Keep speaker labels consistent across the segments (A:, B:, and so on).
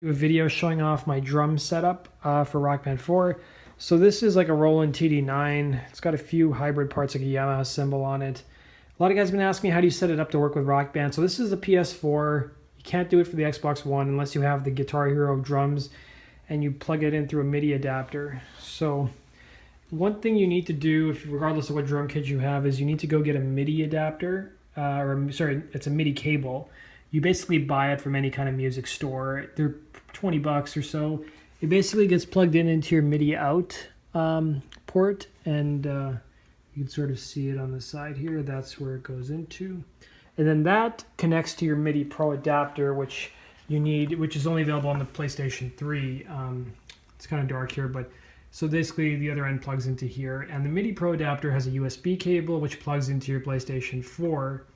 A: A video showing off my drum setup for Rock Band 4. So this is like a Roland TD9. It's got a few hybrid parts like a Yamaha cymbal on it. A lot of guys have been asking me how do you set it up to work with Rock Band. So this is the PS4. You can't do it for the Xbox One unless you have the Guitar Hero drums and you plug it in through a MIDI adapter. So one thing you need to do, regardless of what drum kit you have, is you need to go get a MIDI adapter, it's a MIDI cable. You basically buy it from any kind of music store. They're 20 bucks or so. It basically gets plugged into your MIDI out port, and you can sort of see it on the side here. That's where it goes into. And then that connects to your MIDI Pro adapter, which you need, which is only available on the PlayStation 3. It's kind of dark here, but so basically the other end plugs into here. And the MIDI Pro adapter has a USB cable, which plugs into your PlayStation 4.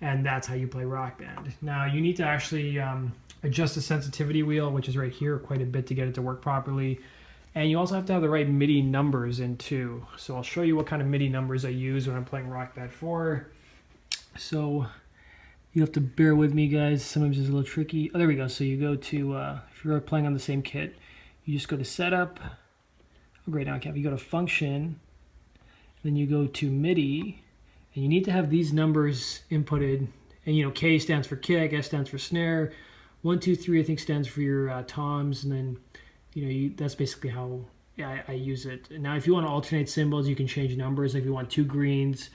A: And that's how you play Rock Band. Now you need to actually adjust the sensitivity wheel, which is right here, quite a bit to get it to work properly. And you also have to have the right MIDI numbers in too. So I'll show you what kind of MIDI numbers I use when I'm playing Rock Band 4. So you have to bear with me, guys. Sometimes it's a little tricky. Oh, there we go. So you go to, if you're playing on the same kit, you just go to Setup. Oh, great, now you go to Function. Then you go to MIDI. And you need to have these numbers inputted, and you know, K stands for kick, S stands for snare, 1, 2, 3 I think stands for your toms, and then you know that's basically how I use it. Now, if you want to alternate cymbals, you can change numbers. If you want 2 greens,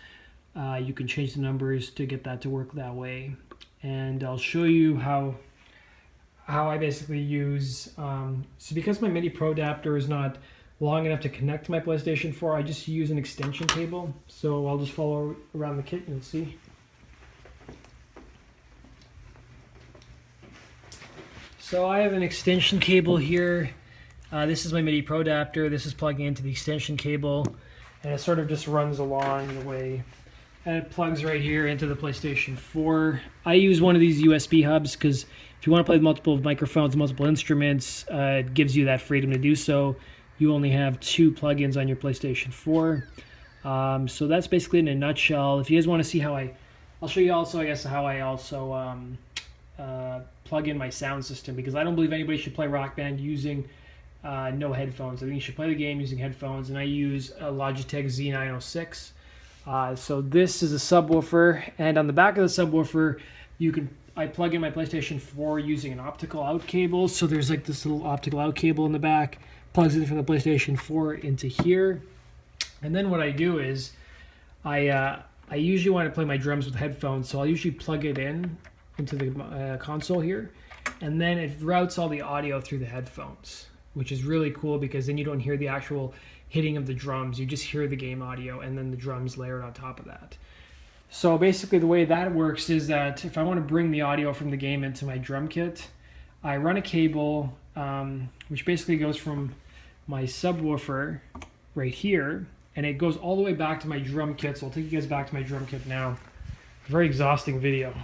A: you can change the numbers to get that to work that way. And I'll show you how I basically use. So because my MIDI Pro adapter is not long enough to connect to my PlayStation 4, I just use an extension cable. So I'll just follow around the kit and you'll see. So I have an extension cable here. This is my MIDI Pro adapter. This is plugging into the extension cable, and it sort of just runs along the way. And it plugs right here into the PlayStation 4. I use one of these USB hubs because if you want to play with multiple microphones, multiple instruments, it gives you that freedom to do so. You only have 2 plugins on your PlayStation 4. So that's basically in a nutshell. If you guys want to see how I'll show you also, I guess, how I also plug in my sound system, because I don't believe anybody should play Rock Band using no headphones. I think you should play the game using headphones, and I use a Logitech Z906. So this is a subwoofer, and on the back of the subwoofer, I plug in my PlayStation 4 using an optical out cable. So there's like this little optical out cable in the back. Plugs in from the PlayStation 4 into here, and then what I do is I usually want to play my drums with headphones, so I'll usually plug it into the console here, and then it routes all the audio through the headphones, which is really cool because then you don't hear the actual hitting of the drums, you just hear the game audio and then the drums layered on top of that. So basically the way that works is that if I want to bring the audio from the game into my drum kit, I run a cable which basically goes from my subwoofer right here, and it goes all the way back to my drum kit. So I'll take you guys back to my drum kit now. Very exhausting video.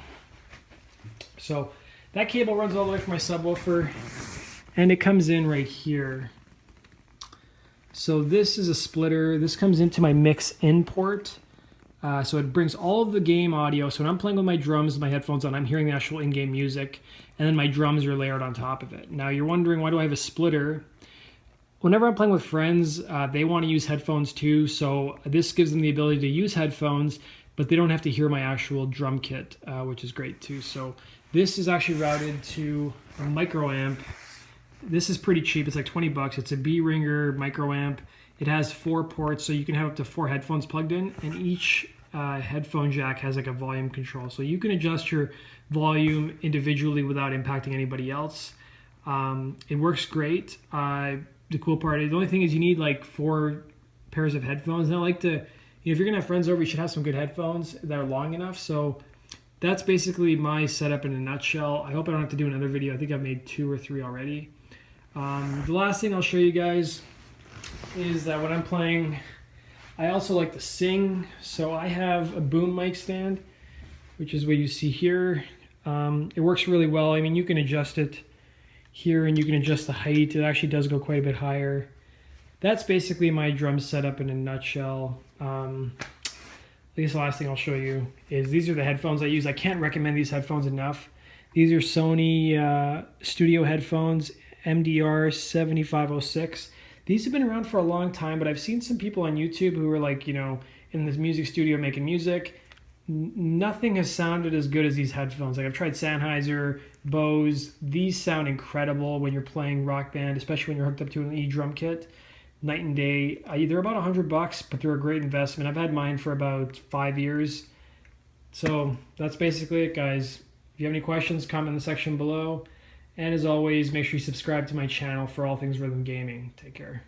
A: So that cable runs all the way from my subwoofer, and it comes in right here. So this is a splitter. This comes into my mix in port. So it brings all of the game audio. So when I'm playing with my drums, my headphones on, I'm hearing the actual in-game music, and then my drums are layered on top of it. Now you're wondering, why do I have a splitter? Whenever I'm playing with friends, they want to use headphones too, so this gives them the ability to use headphones, but they don't have to hear my actual drum kit, which is great too. So this is actually routed to a Microamp. This is pretty cheap. It's like 20 bucks. It's a Behringer Microamp. It has 4 ports, so you can have up to 4 headphones plugged in, and each headphone jack has like a volume control. So you can adjust your volume individually without impacting anybody else. It works great. The cool part is, the only thing is you need like 4 pairs of headphones. And I like to, you know, if you're gonna have friends over, you should have some good headphones that are long enough. So that's basically my setup in a nutshell. I hope I don't have to do another video. I think I've made 2 or 3 already. The last thing I'll show you guys is that when I'm playing, I also like to sing. So I have a boom mic stand, which is what you see here. It works really well. I mean, you can adjust it here, and you can adjust the height. It actually does go quite a bit higher. That's basically my drum setup in a nutshell. I guess the last thing I'll show you is these are the headphones I use. I can't recommend these headphones enough. These are Sony studio headphones, MDR 7506. These have been around for a long time, but I've seen some people on YouTube who are like, in this music studio making music. Nothing has sounded as good as these headphones. Like I've tried Sennheiser, Bose. These sound incredible when you're playing Rock Band, especially when you're hooked up to an e-drum kit. Night and day. They're about $100, but they're a great investment. I've had mine for about 5 years. So that's basically it, guys. If you have any questions, comment in the section below. And as always, make sure you subscribe to my channel for all things rhythm gaming. Take care.